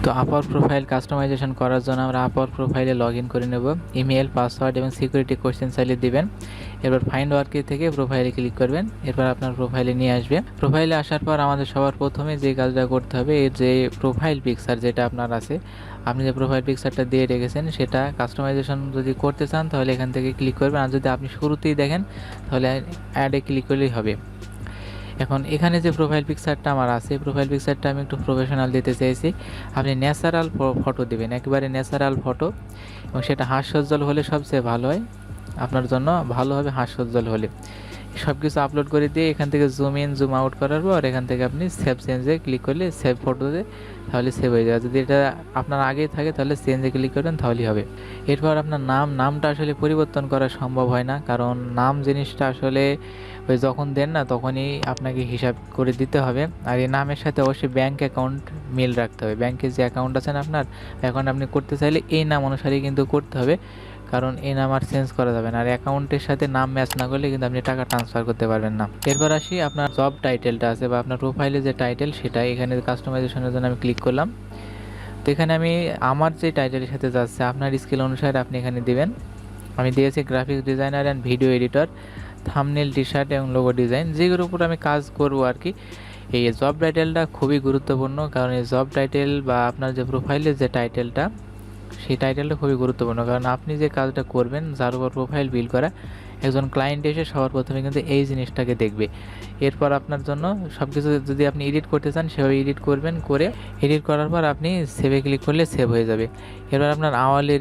তো Upwork profile customisation করার জন্য আমরা আপওয়ার্ক প্রোফাইলে লগ ইন করে নেব। ইমেল, পাসওয়ার্ড এবং সিকিউরিটি কোশ্চেন চাইলে দিবেন। এরপর ফাইন্ড ওয়ার্কে থেকে প্রোফাইলে ক্লিক করবেন। এরপর আপনার প্রোফাইলে নিয়ে আসবে। প্রোফাইলে আসার পর আমাদের সবার প্রথমে যে কাজটা করতে হবে, এই যে প্রোফাইল পিকচার যেটা আপনার আছে, আপনি যে প্রোফাইল পিকচারটা দিয়ে রেখেছেন সেটা কাস্টমাইজেশন যদি করতে চান তাহলে এখান থেকে ক্লিক করবেন। আর যদি আপনি শুরুতেই দেখেন তাহলে অ্যাডে ক্লিক করলেই হবে। এখন এখানে যে প্রোফাইল পিকচারটা আমার আছে, প্রোফাইল পিকচারটা আমি একটু প্রফেশনাল দিতে চাইছি। আপনি ন্যাচারাল ফটো দেবেন, একেবারে ন্যাচারাল ফটো, এবং সেটা হাস্যোজ্জ্বল হলে সবচেয়ে ভালো হয়, আপনার জন্য ভালো হবে হাস্যোজ্জ্বল হলে। সব কিছু আপলোড করে দিয়ে এখান থেকে জুম ইন জুম আউট করার পর এখান থেকে আপনি সেভ চেঞ্জে ক্লিক করলে সেভ ফটোতে তাহলে সেভ হয়ে যাবে। যদি এটা আপনার আগেই থাকে তাহলে চেঞ্জে ক্লিক করবেন, তাহলেই হবে। এরপর আপনার নামটা আসলে পরিবর্তন করা সম্ভব হয় না, কারণ নাম জিনিসটা আসলে ওই যখন দেন না তখনই আপনাকে হিসাব করে দিতে হবে। আর এই নামের সাথে অবশ্যই ব্যাঙ্ক অ্যাকাউন্ট মিল রাখতে হবে। ব্যাংকের যে অ্যাকাউন্ট আছে না আপনার, অ্যাকাউন্ট আপনি করতে চাইলে এই নাম অনুসারেই কিন্তু করতে হবে, কারণ এই নাম আর চেঞ্জ করা যাবে না। আর অ্যাকাউন্টের সাথে নাম ম্যাচ না করলে কিন্তু আপনি টাকা ট্রান্সফার করতে পারবেন না। এরপর আসি আপনার জব টাইটেলটা আছে বা আপনার প্রোফাইলে যে টাইটেল সেটা, এখানে কাস্টমাইজেশনের জন্য আমি ক্লিক করলাম। তো এখানে আমি আমার যে টাইটেলের সাথে যাচ্ছে আপনার স্কিল অনুসারে আপনি এখানে দিবেন। আমি দিয়েছি graphics designer and video editor, thumbnail, T shirt এবং লোগো ডিজাইন, যেগুলোর উপর আমি কাজ করবো আর কি। এই জব টাইটেলটা খুবই গুরুত্বপূর্ণ, কারণ এই জব টাইটেল বা আপনার যে প্রোফাইলের যে টাইটেলটা, সেই টাইটেলটা খুবই গুরুত্বপূর্ণ। কারণ আপনি যে কাজটা করবেন, যার উপর প্রোফাইল বিল্ড করা, একজন ক্লায়েন্ট এসে সবার প্রথমে কিন্তু এই জিনিসটাকে দেখবে। এরপর আপনার জন্য সব কিছু যদি আপনি এডিট করতে চান সেভাবে এডিট করবেন, করে এডিট করার পর আপনি সেভে ক্লিক করলে সেভ হয়ে যাবে। এরপর আপনার আওয়ারলি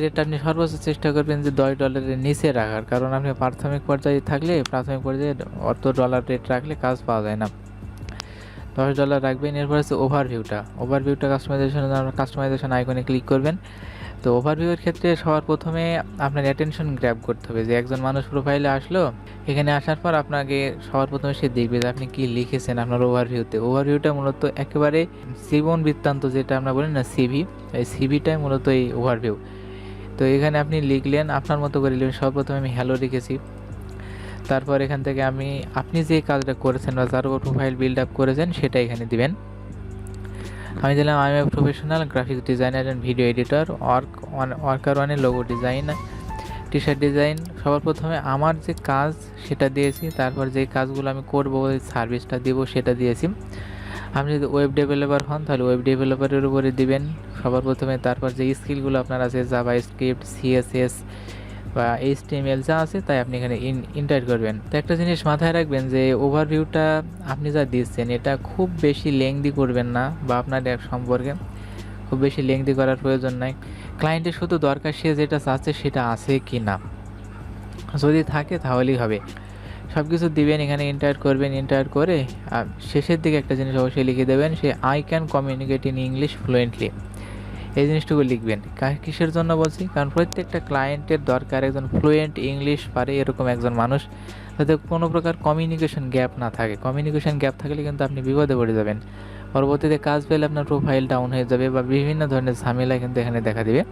রেটটা আপনি সর্বোচ্চ চেষ্টা করবেন যে $10 নিচে রাখার, কারণ আপনি প্রাথমিক পর্যায়ে থাকলে প্রাথমিক পর্যায়ে অত ডলার রেট রাখলে কাজ পাওয়া যায় না। $10 রাখবেন। এরপর হচ্ছে ওভারভিউটা কাস্টমাইজেশন আইকনে ক্লিক করবেন। তো ওভারভিউয়ের ক্ষেত্রে সবার প্রথমে আপনার অ্যাটেনশন গ্র্যাব করতে হবে, যে একজন মানুষ প্রোফাইলে আসলো, এখানে আসার পর আপনাকে সবার প্রথমে সে দেখবে যে আপনি কি লিখেছেন আপনার ওভারভিউতে। ওভারভিউটা মূলত একেবারে জীবন বৃত্তান্ত, যেটা আমরা বলি না সিভি, এই সিভিটাই মূলত এই ওভারভিউ। তো এখানে আপনি লিখলেন আপনার মতো করে লিখবেন। সর্বপ্রথমে আমি হ্যালো লিখেছি। তারপর এখান থেকে আপনি যে কাজটা করেছেন বা যার উপর প্রোফাইল বিল্ড আপ করেছেন সেটা এখানে দিবেন। আমি দিলাম I am a professional graphics designer and video editor, worker ওয়ানের logo design, T shirt design. সবার প্রথমে আমার যে কাজ সেটা দিয়েছি, তারপর যে কাজগুলো আমি করবো, ওই সার্ভিসটা দিব সেটা দিয়েছি। আপনি যদি ওয়েব ডেভেলপার হন তাহলে ওয়েব ডেভেলপারের উপরে দিবেন সবার প্রথমে। তারপর যে স্কিলগুলো আপনার আছে, জাভা স্ক্রিপ্ট, সিএসএস বা এইচটিএমএল যা আছে তাই আপনি এখানে ইন্টার করবেন। তো একটা জিনিস মাথায় রাখবেন যে ওভারভিউটা আপনি যা দিচ্ছেন এটা খুব বেশি লেংদি করবেন না, বা আপনার সম্পর্কে খুব বেশি লেংদি করার প্রয়োজন নাই। ক্লায়েন্টের শুধু দরকার সে যেটা চাচ্ছে সেটা আছে কি না, যদি থাকে তাহলেই হবে। সব কিছু দিবেন, এখানে এন্টার করবেন। এন্টার করে শেষের দিকে একটা জিনিস অবশ্যই লিখে দেবেন, say I can communicate in English fluently. এই জিনিসটুকু লিখবেন। কিসের জন্য বলছি, কারণ প্রত্যেকটা ক্লায়েন্টের দরকার একজন ফ্লুয়েন্ট ইংলিশ পারে এরকম একজন মানুষ, যাতে কোনো প্রকার কমিউনিকেশন গ্যাপ না থাকে। কমিউনিকেশন গ্যাপ থাকলে কিন্তু আপনি বিপদে পড়ে যাবেন, পরবর্তীতে কাজ পেলে আপনার প্রোফাইল ডাউন হয়ে যাবে বা বিভিন্ন ধরনের ঝামেলা কিন্তু এখানে দেখা দিবে।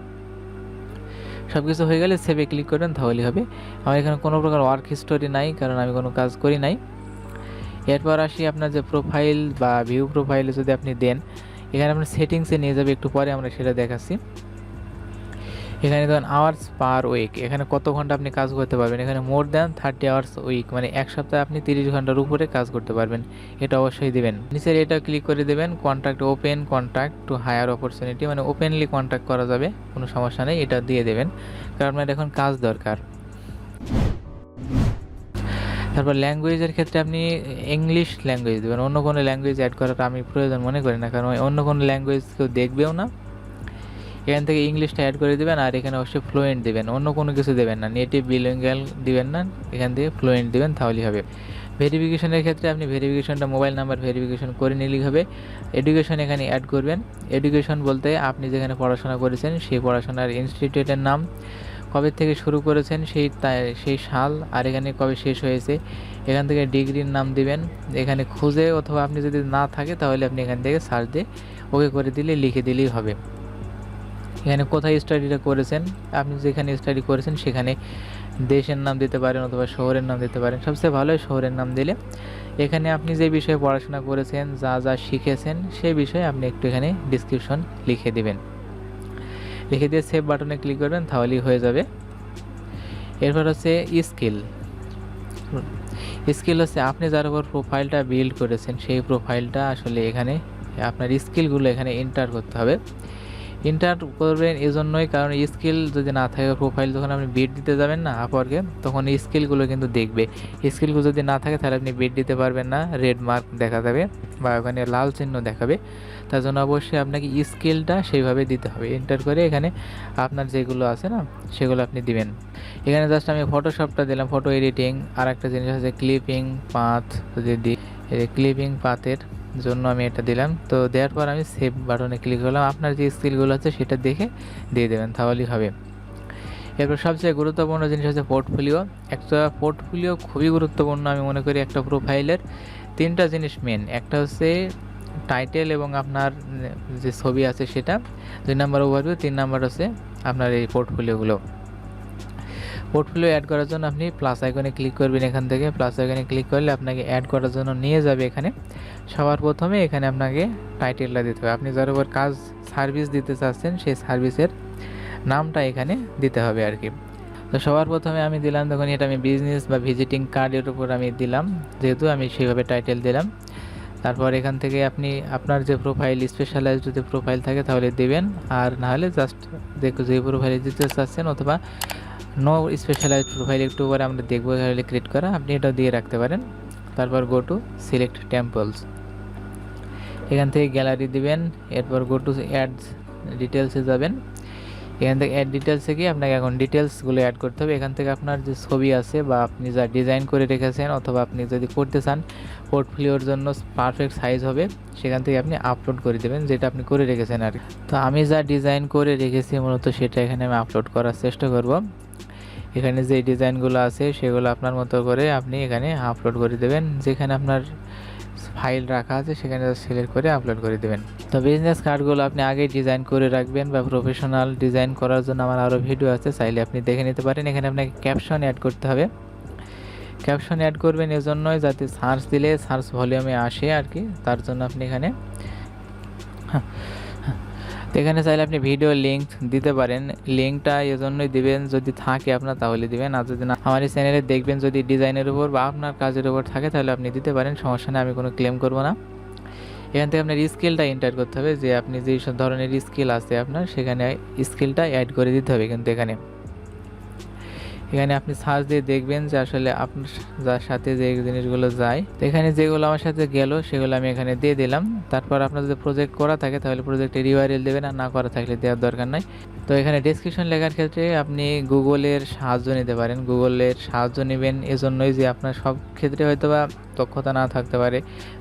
সব কিছু হয়ে গেলে সেভে ক্লিক করবেন, তাহলেই হবে। আমার এখানে কোনো প্রকার ওয়ার্ক হিস্টোরি নাই, কারণ আমি কোনো কাজ করি নাই। এরপর আসি আপনার যে প্রোফাইল বা ভিউ প্রোফাইলে যদি আপনি দেন, এখানে আপনার সেটিংসে নিয়ে যাবে, একটু পরে আমরা সেটা দেখাচ্ছি। এখানে ধরুন আওয়ার্স পার উইক, এখানে কত ঘন্টা আপনি কাজ করতে পারবেন। এখানে মোর দ্যান 30 আওয়ার্স উইক, মানে এক সপ্তাহে আপনি 30 ঘন্টার উপরে কাজ করতে পারবেন, এটা অবশ্যই দেবেন। নিচের এটা ক্লিক করে দেবেন contract open contract to hire opportunity, মানে ওপেনলি কন্ট্রাক্ট করা যাবে, কোনো সমস্যা নেই, এটা দিয়ে দেবেন, কারণ আপনার এখন কাজ দরকার। তারপর ল্যাঙ্গুয়েজের ক্ষেত্রে আপনি ইংলিশ ল্যাঙ্গুয়েজ দেবেন, অন্য কোনো ল্যাঙ্গুয়েজ অ্যাড করাটা আমি প্রয়োজন মনে করি না, কারণ অন্য কোনো ল্যাঙ্গুয়েজ কেউ দেখবেও না। এখান থেকে ইংলিশটা অ্যাড করে দেবেন, আর এখানে অবশ্যই ফ্লুয়েন্ট দেবেন, অন্য কোনো কিছু দেবেন না, নেটিভ বিলিঙ্গুয়াল দিবেন না, এখান থেকে ফ্লুয়েন্ট দেবেন, তাহলেই হবে। ভেরিফিকেশনের ক্ষেত্রে আপনি ভেরিফিকেশনটা মোবাইল নাম্বার ভেরিফিকেশন করে নিলেই হবে। এডুকেশন এখানে অ্যাড করবেন। এডুকেশন বলতে আপনি যেখানে পড়াশোনা করেছেন সেই পড়াশোনার ইনস্টিটিউটের নাম, কবে থেকে শুরু করেছেন সেই সাল, আর এখানে কবে শেষ হয়েছে। এখান থেকে ডিগ্রির নাম দিবেন, এখানে খুঁজে, অথবা আপনি যদি না থাকে তাহলে আপনি এখান থেকে সার্চ দিয়ে ওকে করে দিলে লিখে দিলেই হবে। এখানে কোথায় স্টাডিটা করেছেন, আপনি যেখানে স্টাডি করেছেন সেখানে দেশের নাম দিতে পারেন অথবা শহরের নাম দিতে পারেন। সবচেয়ে ভালো হয় শহরের নাম দিলে। এখানে আপনি যে বিষয়ে পড়াশোনা করেছেন, যা যা শিখেছেন সেই বিষয়ে আপনি একটু এখানে ডিসক্রিপশন লিখে দিবেন। লিখে দিয়ে সেভ বাটনে ক্লিক করবেন, তাহলেই হয়ে যাবে। এরপর হচ্ছে স্কিল। স্কিল হচ্ছে আপনি যার উপর প্রোফাইলটা বিল্ড করেছেন সেই প্রোফাইলটা আসলে এখানে আপনার স্কিলগুলো এখানে এন্টার করতে হবে। এন্টার করবেন এজন্যই, কারণ স্কিল যদি না থাকে প্রোফাইল যখন আপনি বিড দিতে যাবেন না আপওয়ার্কে, তখন স্কিলগুলো কিন্তু দেখবে। স্কিলগুলো যদি না থাকে তাহলে আপনি বিড দিতে পারবেন না, রেড মার্ক দেখা যাবে বা ওখানে লাল চিহ্ন দেখাবে। তার জন্য অবশ্যই আপনাকে স্কিলটা সেইভাবে দিতে হবে। এন্টার করে এখানে আপনার যেগুলো আছে না সেগুলো আপনি দিবেন। এখানে জাস্ট আমি ফটোশপটা দিলাম, ফটো এডিটিং। আর একটা জিনিস আছে ক্লিপিং পাথ, যদি দিই ক্লিপিং পাথের জন্য আমি এটা দিলাম। তো দেওয়ার পর আমি সেভ বাটনে ক্লিক করলাম। আপনার যে স্কিলগুলো আছে সেটা দেখে দিয়ে দেবেন, তাহলেই হবে। এরপর সবচেয়ে গুরুত্বপূর্ণ জিনিস হচ্ছে পোর্টফোলিও। একটা পোর্টফোলিও খুবই গুরুত্বপূর্ণ আমি মনে করি একটা প্রোফাইলের। তিনটা জিনিস মেন, একটা হচ্ছে টাইটেল এবং আপনার যে ছবি আছে সেটা, 2 নাম্বার ওভারভিউ, 3 নাম্বার হচ্ছে আপনার এই পোর্টফোলিওগুলো। পোর্টফোলিও অ্যাড করার জন্য আপনি প্লাস আইকনে ক্লিক করবেন। এখান থেকে প্লাস আইকনে ক্লিক করলে আপনাকে অ্যাড করার জন্য নিয়ে যাবে এখানে। সবার প্রথমে এখানে আপনাকে টাইটেলটা দিতে হবে। আপনি যার উপর কাজ সার্ভিস দিতে চাচ্ছেন সেই সার্ভিসের নামটা এখানে দিতে হবে আর কি। তো সবার প্রথমে আমি দিলাম, দেখুন এটা আমি বিজনেস বা ভিজিটিং কার্ডের উপর আমি দিলাম, যেহেতু আমি সেইভাবে টাইটেল দিলাম। তারপর এখান থেকে আপনি আপনার যে প্রোফাইল স্পেশালাইজড যদি প্রোফাইল থাকে তাহলে দেবেন, আর না হলে জাস্ট দেখো যে প্রোফাইলে দিতে চাচ্ছেন, অথবা নো স্পেশালাইজড প্রোফাইল একটু পরে আমরা দেখবো তাহলে ক্রিয়েট করা, আপনি এটাও দিয়ে রাখতে পারেন। তারপর গো টু সিলেক্ট টেম্পলস, এখান থেকে গ্যালারি দিবেন। এরপর গো টু অ্যাডস ডিটেলসে যাবেন। এখান থেকে অ্যাড ডিটেলসে গিয়ে আপনাকে এখন ডিটেলসগুলো অ্যাড করতে হবে। এখান থেকে আপনার যে ছবি আছে বা আপনি যা ডিজাইন করে রেখেছেন, অথবা আপনি যদি করতে চান পোর্টফোলিওর জন্য পারফেক্ট সাইজ হবে, সেখান থেকে আপনি আপলোড করে দেবেন যেটা আপনি করে রেখেছেন আর কি। তো আমি যা ডিজাইন করে রেখেছি মূলত সেটা এখানে আমি আপলোড করার চেষ্টা করব। এখানে যে ডিজাইনগুলো আছে সেগুলো আপনার মতো করে আপনি এখানে আপলোড করে দেবেন। যেখানে আপনার ফাইল রাখা আছে সেখানে সিলেক্ট করে আপলোড করে দেবেন। তো বিজনেস কার্ডগুলো আপনি আগে ডিজাইন করে রাখবেন, বা প্রফেশনাল ডিজাইন করার জন্য আমার আরও ভিডিও আছে, চাইলে আপনি দেখে নিতে পারেন। এখানে আপনাকে ক্যাপশন অ্যাড করতে হবে। ক্যাপশন অ্যাড করবেন এজন্যই যাতে সার্চ দিলে সার্চ ভলিউমে আসে আর কি, তার জন্য আপনি এখানে এখানে চাইলে আপনি ভিডিও লিঙ্ক দিতে পারেন। লিঙ্কটা এজন্যই দিবেন যদি থাকে আপনার, তাহলে দিবেন। আর যদি না, আমার এই চ্যানেলে দেখবেন যদি ডিজাইনের উপর বা আপনার কাজের উপর থাকে তাহলে আপনি দিতে পারেন, সমস্যা নেই, আমি কোনো ক্লেম করব না। এখান থেকে আপনার স্কিলটা এন্টার করতে হবে, যে আপনি যেই সব ধরনের স্কিল আছে আপনার সেখানে স্কিলটা অ্যাড করে দিতে হবে। কিন্তু এখানে আপনি সার্চ দিয়ে দেখবেন যে আসলে আপনার যার সাথে যে জিনিসগুলো যায়, তো এখানে যেগুলো আমার সাথে গেল সেগুলো আমি এখানে দিয়ে দিলাম। তারপর আপনার যদি প্রজেক্ট করা থাকে তাহলে প্রজেক্টের ইউআরএল দেবেন, আর না করা থাকলে দেওয়ার দরকার নাই। তো এখানে ডেসক্রিপশন লেখার ক্ষেত্রে আপনি গুগলের সাহায্য নিতে পারেন। গুগলের সাহায্য নেবেন এজন্যই যে আপনার সব ক্ষেত্রে হয়তো বা দক্ষতা না থাকতে পারে,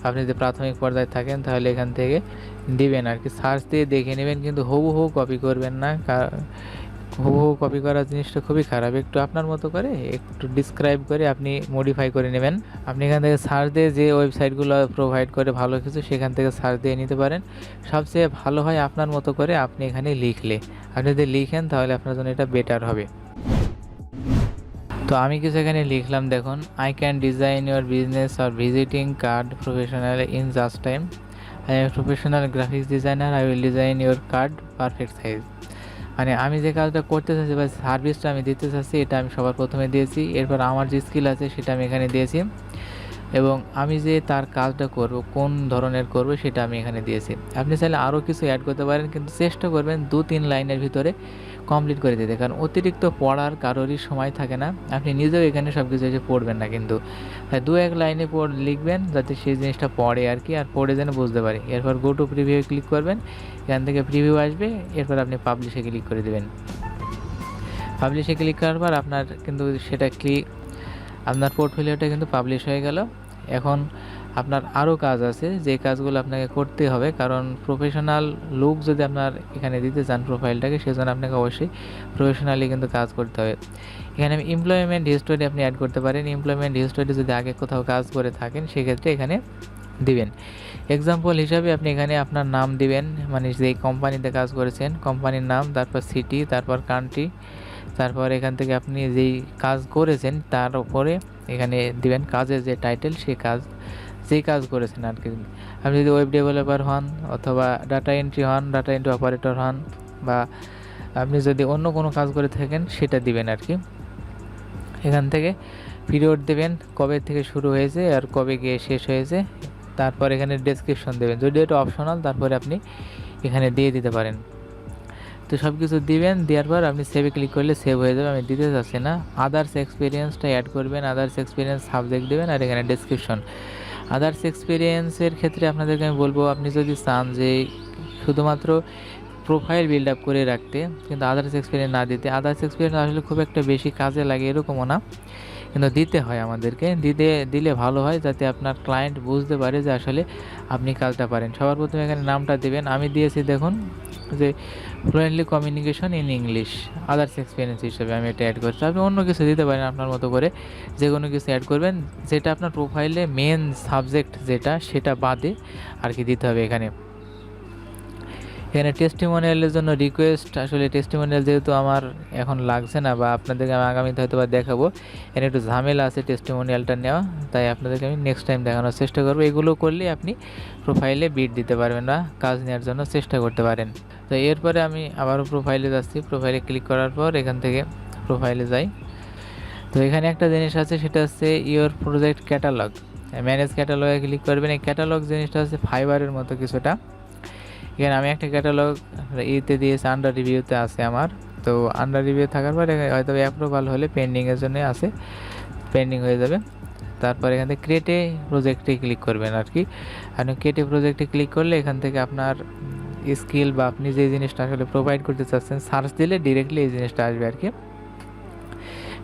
আপনি যদি প্রাথমিক পর্যায়ে থাকেন তাহলে এখান থেকে দিবেন আর কি, সার্চ দিয়ে দেখে নেবেন। কিন্তু হুবহু কপি করবেন না, হুবহু কপি করার জিনিসটা খুবই খারাপ। একটু আপনার মতো করে একটু ডিসক্রাইব করে আপনি মডিফাই করে নেবেন। আপনি এখান থেকে সার্চ দিয়ে যে ওয়েবসাইটগুলো প্রোভাইড করে ভালো কিছু, সেখান থেকে সার্চ দিয়ে নিতে পারেন। সবচেয়ে ভালো হয় আপনার মতো করে আপনি এখানে লিখলে, আপনি যদি লিখেন তাহলে আপনার জন্য এটা বেটার হবে। তো আমি কিছু এখানে লিখলাম, দেখুন, I can design your business or visiting card professional in just time. I am professional graphics designer, I will design your card perfect size. মানে আমি যে কাজটা করতে চাচ্ছি বা সার্ভিসটা আমি দিতে চাচ্ছি এটা আমি সবার প্রথমে দিয়েছি। এরপর আমার যে স্কিল আছে সেটা আমি এখানে দিয়েছি, এবং আমি যে তার কাজটা করব কোন ধরনের করব সেটা আমি এখানে দিয়েছি। আপনি চাইলে আরও কিছু অ্যাড করতে পারেন, কিন্তু চেষ্টা করবেন 2-3 লাইনের ভিতরে কমপ্লিট করে দিতে, কারণ অতিরিক্ত পড়ার কারোরই সময় থাকে না। আপনি নিজেও এখানে সব কিছু এসে পড়বেন না, কিন্তু 2-1 লাইনে লিখবেন যাতে সেই জিনিসটা পড়ে আর কি, আর পড়ে যেন বুঝতে পারে। এরপর গো টু প্রিভিউ ক্লিক করবেন, এখান থেকে প্রিভিউ আসবে। এরপর আপনি পাবলিশে ক্লিক করে দেবেন। পাবলিশে ক্লিক করার পর আপনার কিন্তু সেটা আপনার পোর্টফোলিওটা কিন্তু পাবলিশ হয়ে গেল। এখন আপনার আরও কাজ আছে যে কাজগুলো আপনাকে করতে হবে, কারণ প্রফেশনাল লুক যদি আপনার এখানে দিতে চান প্রোফাইলটাকে, সেজন্য আপনাকে অবশ্যই প্রফেশনালি কিন্তু কাজ করতে হবে। এখানে এমপ্লয়মেন্ট হিস্টোরি আপনি অ্যাড করতে পারেন। এমপ্লয়মেন্ট হিস্টোরি যদি আগে কোথাও কাজ করে থাকেন সেক্ষেত্রে এখানে দিবেন। এক্সাম্পল হিসাবে আপনি এখানে আপনার নাম দিবেন, মানে যেই কোম্পানিতে কাজ করেছেন কোম্পানির নাম, তারপর সিটি, তারপর কান্ট্রি, তারপর এখান থেকে আপনি যেই কাজ করেছেন তার উপরে এখানে দিবেন কাজের যে টাইটেল, সেই কাজ যেই কাজ করেছেন আর কি। আপনি যদি ওয়েব ডেভেলপার হন অথবা ডাটা এন্ট্রি হন, ডাটা এন্ট্রি অপারেটর হন, বা আপনি যদি অন্য কোনো কাজ করে থাকেন সেটা দিবেন আর কি। এখান থেকে পিরিয়ড দেবেন, কবে থেকে শুরু হয়েছে আর কবে গিয়ে শেষ হয়েছে। তারপর এখানে ডেসক্রিপশন দেবেন, যদি এটা অপশনাল তারপরে আপনি এখানে দিয়ে দিতে পারেন। তো সব কিছু দিবেন, দেওয়ার পর আপনি সেভে ক্লিক করলে সেভ হয়ে যাবে। আমি দিতে চাচ্ছি না। আদার্স এক্সপিরিয়েন্সটা অ্যাড করবেন, আদার্স এক্সপিরিয়েন্স সাবজেক্ট দেবেন, আর এখানে ডেসক্রিপশন। আদার্স এক্সপিরিয়েন্সের ক্ষেত্রে আপনাদেরকে আমি বলবো, আপনি যদি চান যে শুধুমাত্র প্রোফাইল বিল্ড আপ করে রাখতে কিন্তু আদার্স এক্সপিরিয়েন্স না দিতে, আদার্স এক্সপিরিয়েন্স আসলে খুব একটা বেশি কাজে লাগে এরকমও না, কিন্তু দিতে হয় আমাদেরকে। দিলে ভালো হয়, যাতে আপনার ক্লায়েন্ট বুঝতে পারে যে আসলে আপনি কাজটা পারেন। সবার প্রথমে এখানে নামটা দেবেন, আমি দিয়েছি দেখুন যে fluently communication in English, others experience হিসেবে আমি এটা অ্যাড করছি। আপনি অন্য কিছু দিতে পারেন আপনার মতো করে, যে কোনো কিছু অ্যাড করবেন, যেটা আপনার প্রোফাইলে মেন সাবজেক্ট যেটা সেটা বাদে আর কি দিতে হবে এখানে। এখানে টেস্টিমোনিয়ালের জন্য রিকোয়েস্ট, আসলে টেস্টিমোনিয়াল যেহেতু আমার এখন লাগছে না, বা আপনাদেরকে আমি আগামীতে হয়তো বা দেখাবো, এখানে একটু ঝামেলা আছে টেস্টিমোনিয়ালটা নেওয়া, তাই আপনাদেরকে আমি নেক্সট টাইম দেখানোর চেষ্টা করবো। এগুলো করলে আপনি প্রোফাইলে বিট দিতে পারবেন বা কাজ নেওয়ার জন্য চেষ্টা করতে পারেন। তো এরপরে আমি আবারও প্রোফাইলে যাচ্ছি, প্রোফাইলে ক্লিক করার পর এখান থেকে প্রোফাইলে যাই। তো এখানে একটা জিনিস আছে, সেটা হচ্ছে ইওর প্রজেক্ট ক্যাটালগ, ম্যানেজ ক্যাটালগে ক্লিক করবেন। এই ক্যাটালগ জিনিসটা হচ্ছে ফাইবারের মতো কিছুটা। এখানে আমি একটা ক্যাটালগ ইতে দিয়েছি, আন্ডার রিভিউতে আছে আমার। তো আন্ডার রিভিউ থাকার পর হয়তো অ্যাপ্রুভাল হলে পেন্ডিংয়ের জন্য আছে, পেন্ডিং হয়ে যাবে। তারপর এখান থেকে ক্রিয়েটে প্রজেক্টে ক্লিক করবেন আর কি। আপনি ক্রিয়েটে প্রজেক্টে ক্লিক করলে এখান থেকে আপনার স্কিল বা আপনি যে জিনিসটা আসলে প্রোভাইড করতে চাচ্ছেন সার্চ দিলে ডিরেক্টলি এই জিনিসটা আসবে আর কি।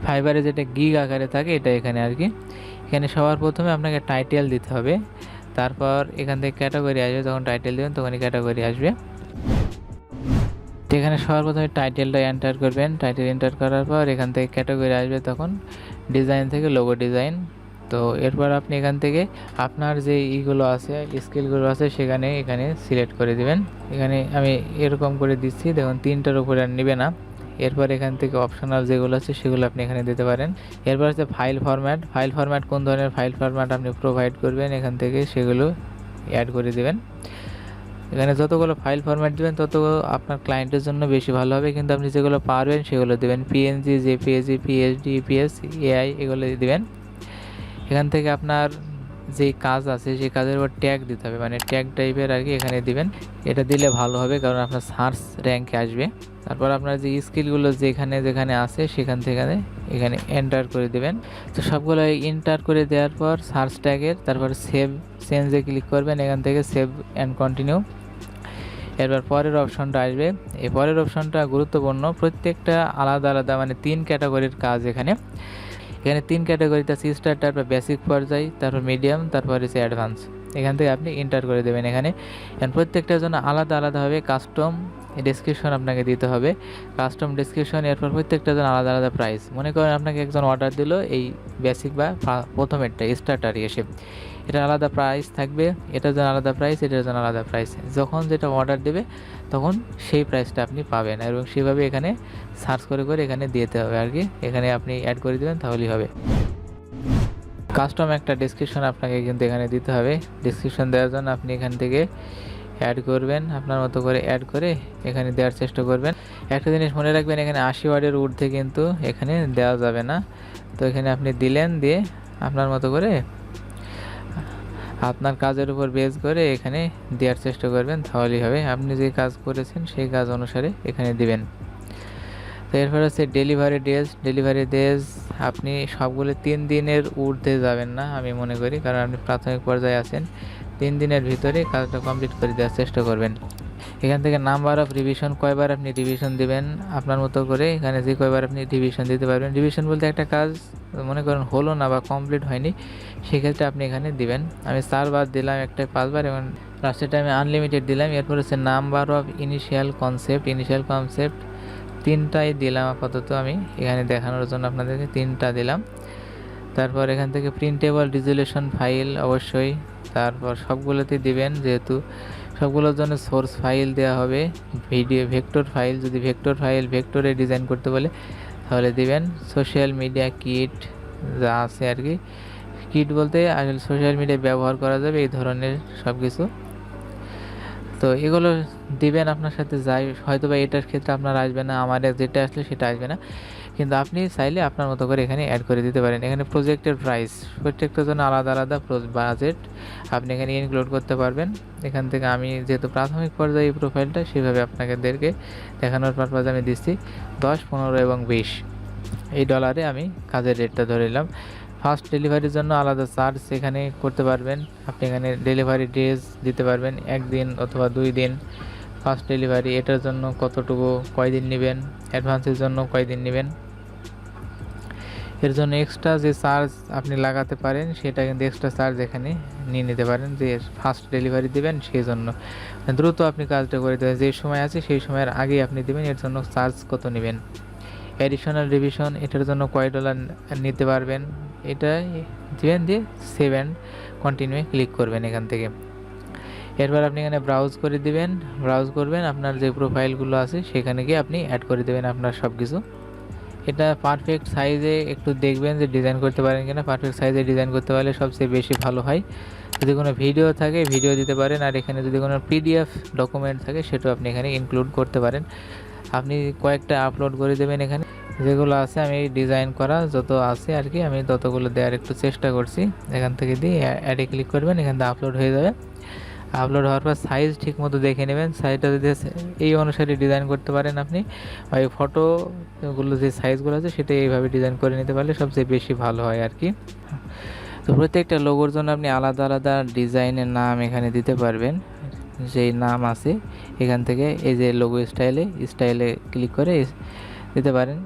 ফাইবারে যেটা গিগ আকারে থাকে এটা এখানে আর কি। এখানে সবার প্রথমে আপনাকে টাইটেল দিতে হবে, তারপর এখান থেকে ক্যাটাগরি আসবে, যখন টাইটেল দেবেন তখনই ক্যাটাগরি আসবে। তো এখানে সবার প্রথমে টাইটেলটা এন্টার করবেন, টাইটেল এন্টার করার পর এখান থেকে ক্যাটাগরি আসবে, তখন ডিজাইন থেকে লোগো ডিজাইন। তো এরপর আপনি এখান থেকে আপনার যে ইগুলো আছে, স্কিলগুলো আছে এখানে সিলেক্ট করে দিবেন। এখানে আমি এরকম করে দিচ্ছি, দেখুন 3টার উপরে আর নেবে না। এরপর এখান থেকে অপশনাল যেগুলো আছে সেগুলো আপনি এখানে দিতে পারেন। এরপর হচ্ছে ফাইল ফরম্যাট কোন ধরনের ফাইল ফরম্যাট আপনি প্রোভাইড করবেন, এখান থেকে সেগুলো অ্যাড করে দিবেন। এখানে যতগুলো ফাইল ফরম্যাট দেবেন তত আপনার ক্লায়েন্টের জন্য বেশি ভালো হবে, কিন্তু আপনি যেগুলো পারবেন সেগুলো দেবেন। PNG, JPEG, PSD, EPS, AI এগুলো দিবেন। এখান থেকে আপনার যে কাজ আছে সেই কাজের উপর ট্যাগ দিতে হবে, মানে ট্যাগ টাইপের আর কি এখানে দিবেন। এটা দিলে ভালো হবে, কারণ আপনার সার্চ র্যাঙ্কে আসবে। তারপর আপনার যে স্কিলগুলো যেখানে আছে সেখান থেকে এখানে এন্টার করে দেবেন। তো সবগুলো এন্টার করে দেওয়ার পর সার্চ ট্যাগের তারপর সেভ চেঞ্জে ক্লিক করবেন, এখান থেকে সেভ অ্যান্ড কন্টিনিউ। এরপর পরের অপশনটা আসবে, এই পরের অপশনটা গুরুত্বপূর্ণ। প্রত্যেকটা আলাদা আলাদা, মানে 3 ক্যাটাগরির কাজ এখানে 3 ক্যাটাগরিতে আছে, স্টার্টার বা বেসিক পর্যায়, তারপর মিডিয়াম, তারপর হচ্ছে অ্যাডভান্স। এখান থেকে আপনি এন্টার করে দেবেন এখানে। প্রত্যেকটার জন্য আলাদা আলাদাভাবে কাস্টম ডেসক্রিপশন আপনাকে দিতে হবে, কাস্টম ডেসক্রিপশন। এরপর প্রত্যেকটার জন্য আলাদা আলাদা প্রাইস। মনে করেন আপনাকে একজন অর্ডার দিল এই বেসিক বা প্রথমেরটা স্টার্টারই এসে, এটা আলাদা প্রাইস থাকবে, এটার জন্য আলাদা প্রাইস, এটার জন্য আলাদা প্রাইস। যখন যেটা অর্ডার দেবে তখন সেই প্রাইসটা আপনি পাবেন, এবং সেভাবে এখানে সার্চ করে এখানে দিতে হবে আর কি। এখানে আপনি অ্যাড করে দেবেন, তাহলেই হবে। কাস্টম একটা ডেসক্রিপশন আপনাকে কিন্তু এখানে দিতে হবে। ডেসক্রিপশন দেওয়ার জন্য আপনি এখান থেকে অ্যাড করবেন, আপনার মতো করে অ্যাড করে এখানে দেওয়ার চেষ্টা করবেন। একটা জিনিস মনে রাখবেন, এখানে 80 ওয়ার্ডের ঊর্ধ্বে কিন্তু এখানে দেওয়া যাবে না। তো এখানে আপনি দিলেন, দিয়ে আপনার মতো করে আপনার কাজের উপর বেস করে এখানে দেওয়ার চেষ্টা করবেন, তাহলেই হবে। আপনি যে কাজ করেছেন সেই কাজ অনুসারে এখানে দিবেন। তো এরপর হচ্ছে ডেলিভারি ডেজ আপনি সবগুলো 3 দিনের ঊর্ধ্বে যাবেন না আমি মনে করি, কারণ আপনি প্রাথমিক পর্যায়ে আছেন। 3 দিনের ভিতরে কাজটা কমপ্লিট করে দেওয়ার চেষ্টা করবেন। এখান থেকে নাম্বার অফ রিভিশন, কয়বার আপনি রিভিশন দিবেন আপনার মতো করে, এখানে যে কয়বার আপনি রিভিশন দিতে পারবেন। রিভিশন বলতে একটা কাজ মনে করেন হলো না বা কমপ্লিট হয়নি, সেক্ষেত্রে আপনি এখানে দিবেন। আমি 4 বার দিলাম, একটা 5 বার, এবং লাস্টেরটা আমি আনলিমিটেড দিলাম। এরপর হচ্ছে নাম্বার অফ ইনিশিয়াল কনসেপ্ট 3টাই দিলাম আপাতত, আমি এখানে দেখানোর জন্য আপনাদেরকে 3টা দিলাম। তারপর এখান থেকে প্রিন্টেবল রেজুলেশন ফাইল অবশ্যই, তারপর সবগুলোতে দিবেন, যেহেতু সবগুলোর জন্য সোর্স ফাইল দেওয়া হবে। ভিডিও ভেক্টর ফাইল, যদি ভেক্টরে ডিজাইন করতে বলে তাহলে দিবেন সোশ্যাল মিডিয়া কিট যা আছে আর কি, কিট বলতে আসলে সোশ্যাল মিডিয়া ব্যবহার করা যাবে এই ধরনের সব কিছু। তো এগুলো দিবেন, আপনার সাথে যাই হয়তো বা এটার ক্ষেত্রে আপনার আসবে না, আমার যেটা আসলে সেটা আসবে না, কিন্তু আপনি চাইলে আপনার মতো করে এখানে অ্যাড করে দিতে পারেন। এখানে প্রজেক্টের প্রাইস প্রত্যেকটার জন্য আলাদা আলাদা বাজেট আপনি এখানে ইনক্লুড করতে পারবেন। এখান থেকে আমি যেহেতু প্রাথমিক পর্যায়ে এই প্রোফাইলটা সেভাবে আপনাদেরকে দেখানোর পারপাজে আমি দিচ্ছি 10, 15 এবং 20 এই ডলারে আমি কাজের রেটটা ধরে নিলাম। ফাস্ট ডেলিভারির জন্য আলাদা চার্জ এখানে করতে পারবেন। আপনি এখানে ডেলিভারি ডেজ দিতে পারবেন, 1 দিন অথবা 2 দিন। ফাস্ট ডেলিভারি এটার জন্য কতটুকু, কয়দিন নেবেন, অ্যাডভান্সের জন্য কয়দিন নেবেন, এর জন্য এক্সট্রা যে চার্জ আপনি লাগাতে পারেন সেটা কিন্তু এক্সট্রা চার্জ এখানে নিয়ে নিতে পারেন, যে ফাস্ট ডেলিভারি দেবেন সেই জন্য। দ্রুত আপনি কাজটা করে দেবেন, যে সময় আছে সেই সময়ের আগেই আপনি দেবেন, এর জন্য চার্জ কত নেবেন। অ্যাডিশনাল রিভিশন এটার জন্য কয় ডলার নিতে পারবেন, এটা দিবেন, দিয়ে সেভ অ্যান্ড কন্টিনিউ ক্লিক করবেন এখান থেকে। এরপর আপনি এখানে ব্রাউজ করে দিবেন, ব্রাউজ করবেন, আপনার যে প্রোফাইলগুলো আছে সেখানে গিয়ে আপনি অ্যাড করে দেবেন আপনার সব কিছু। এটা পারফেক্ট সাইজে একটু দেখবেন যে ডিজাইন করতে পারেন কিনা, পারফেক্ট সাইজে ডিজাইন করতে পারলে সবচেয়ে বেশি ভালো হয়। যদি কোনো ভিডিও থাকে ভিডিও দিতে পারেন, আর এখানে যদি কোনো পিডিএফ ডকুমেন্ট থাকে সেটাও আপনি এখানে ইনক্লুড করতে পারেন। আপনি কয়েকটা আপলোড করে দেবেন এখানে, যেগুলো আছে আমি ডিজাইন করা যত আছে আর কি আমি ততগুলো দেওয়ার একটু চেষ্টা করছি। এখান থেকে দিয়ে অ্যাডে ক্লিক করবেন, এখান থেকে আপলোড হয়ে যাবে। আপলোড হওয়ার পর সাইজ ঠিক মতো দেখে নেবেন, সাইজটা যদি এই অনুসারে ডিজাইন করতে পারেন আপনি, ওই ফটোগুলো যে সাইজগুলো আছে সেটা এইভাবে ডিজাইন করে নিতে পারলে সবচেয়ে বেশি ভালো হয় আর কি। তো প্রত্যেকটা লোগোর জন্য আপনি আলাদা আলাদা ডিজাইনের নাম এখানে দিতে পারবেন, যেই নাম আছে এখান থেকে এই যে লোগো স্টাইলে ক্লিক করে দিতে পারেন।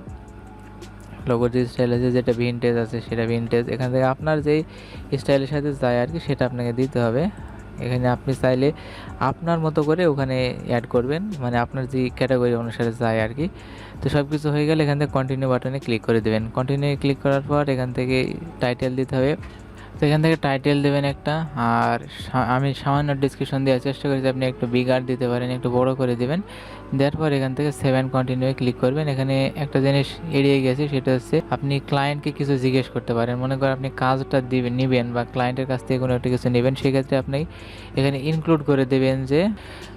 লোগোর যে স্টাইল আছে, যেটা ভিনটেজ আছে সেটা ভিনটেজ, এখান থেকে আপনার যেই স্টাইলের সাথে যায় আর কি সেটা আপনাকে দিতে হবে। এখানে আপনি চাইলে আপনার মতো করে ওখানে অ্যাড করবেন, মানে আপনার যে ক্যাটাগরি অনুসারে যায় আর কি। তো সব কিছু হয়ে গেলে এখান থেকে কন্টিনিউ বাটনে ক্লিক করে দেবেন। কন্টিনিউ ক্লিক করার পর এখান থেকে টাইটেল দিতে হবে। তো এখান থেকে টাইটেল দেবেন একটা, আর আমি সামান্য ডিসক্রিপশন দেওয়ার চেষ্টা করেছি, আপনি একটু বিগার দিতে পারেন, একটু বড় করে দেবেন। দেওয়ার পর এখান থেকে সেভ অ্যান্ড কন্টিনিউ ক্লিক করবেন। এখানে একটা জিনিস এড়িয়ে গেছে, সেটা হচ্ছে আপনি ক্লায়েন্টকে কিছু জিজ্ঞেস করতে পারেন। মনে করেন আপনি কাজটা নেবেন বা ক্লায়েন্টের কাছ থেকে কোনো একটা কিছু নেবেন, সেক্ষেত্রে আপনি এখানে ইনক্লুড করে দেবেন যে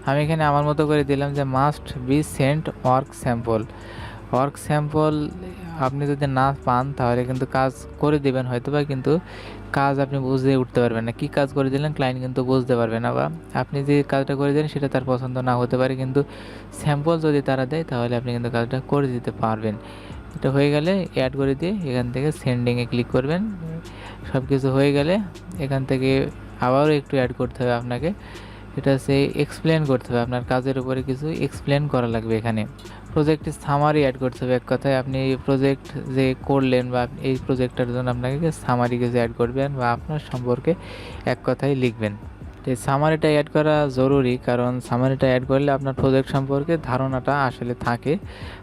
আমি এখানে আমার মতো করে দিলাম যে must be sent work sample. Work sample আপনি যদি না পান তাহলে কিন্তু কাজ করে দেবেন হয়তো বা, কিন্তু কাজ আপনি বুঝে উঠতে পারবেন না, কি কাজ করে দিলেন ক্লায়েন্ট কিন্তু বুঝতে পারবে না, বা আপনি যে কাজটা করে দেন সেটা তার পছন্দ না হতে পারে, কিন্তু স্যাম্পল যদি তারা দেয় তাহলে আপনি কিন্তু কাজটা করে দিতে পারবেন। এটা হয়ে গেলে অ্যাড করে দিয়ে এখান থেকে সেন্ডিংয়ে ক্লিক করবেন। সব কিছু হয়ে গেলে এখান থেকে আবারও একটু অ্যাড করতে হবে আপনাকে, এটা হচ্ছে এক্সপ্লেন করতে হবে, আপনার কাজের উপরে কিছু এক্সপ্লেন করা লাগবে। এখানে প্রজেক্টের সামারি অ্যাড করতে হবে। এক কথায় আপনি প্রজেক্ট যে করলেন বা এই প্রজেক্টটার জন্য আপনাকে সামারি কিছু অ্যাড করবেন বা আপনার সম্পর্কে এক কথায় লিখবেন। তো এই সামারিটা অ্যাড করা জরুরি, কারণ সামারিটা অ্যাড করলে আপনার প্রজেক্ট সম্পর্কে ধারণাটা আসলে থাকে।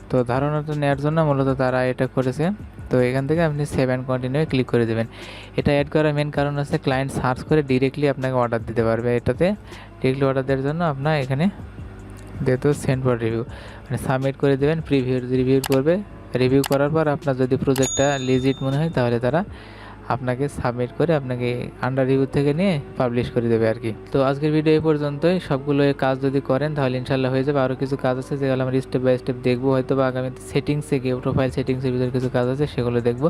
তো ধারণাটা নেওয়ার জন্য মূলত তারা এটা করেছে। তো এখান থেকে আপনি সেভ অ্যান্ড কন্টিনিউ ক্লিক করে দেবেন। এটা অ্যাড করার মেন কারণ হচ্ছে ক্লায়েন্ট সার্চ করে ডিরেক্টলি আপনাকে অর্ডার দিতে পারবে। এটাতে ডিরেক্টলি অর্ডার দেওয়ার জন্য আপনার এখানে যেহেতু সেন্ড ফর রিভিউ মানে সাবমিট করে দেবেন, রিভিউ করবে। রিভিউ করার পর আপনার যদি প্রজেক্টটা লিজিট মনে হয় তাহলে তারা আপনাকে সাবমিট করে আপনাকে আন্ডার রিভিউ থেকে নিয়ে পাবলিশ করে দেবে আর কি। তো আজকের ভিডিও এই পর্যন্তই। সবগুলো কাজ যদি করেন তাহলে ইনশাল্লাহ হয়ে যাবে। আরও কিছু কাজ আছে যেগুলো আমরা স্টেপ বাই স্টেপ দেখবো, হয়তো বা আগামীতে সেটিংসে গিয়ে প্রোফাইল সেটিংসের ভিতরে কিছু কাজ আছে সেগুলো দেখবো।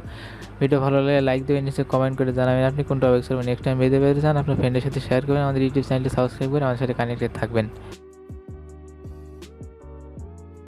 ভিডিও ভালো লাগলে লাইক দেবেন, নিশ্চয়ই কমেন্ট করে জানাবেন আপনি কোন টপিক্স নেক্সট টাইম ভিডিও পেতে চান। আপনার ফ্রেন্ডের সাথে শেয়ার করবেন, আমাদের ইউটিউব চ্যানেলটি সাবস্ক্রাইব করে আমাদের সাথে কানেক্টেড থাকবেন।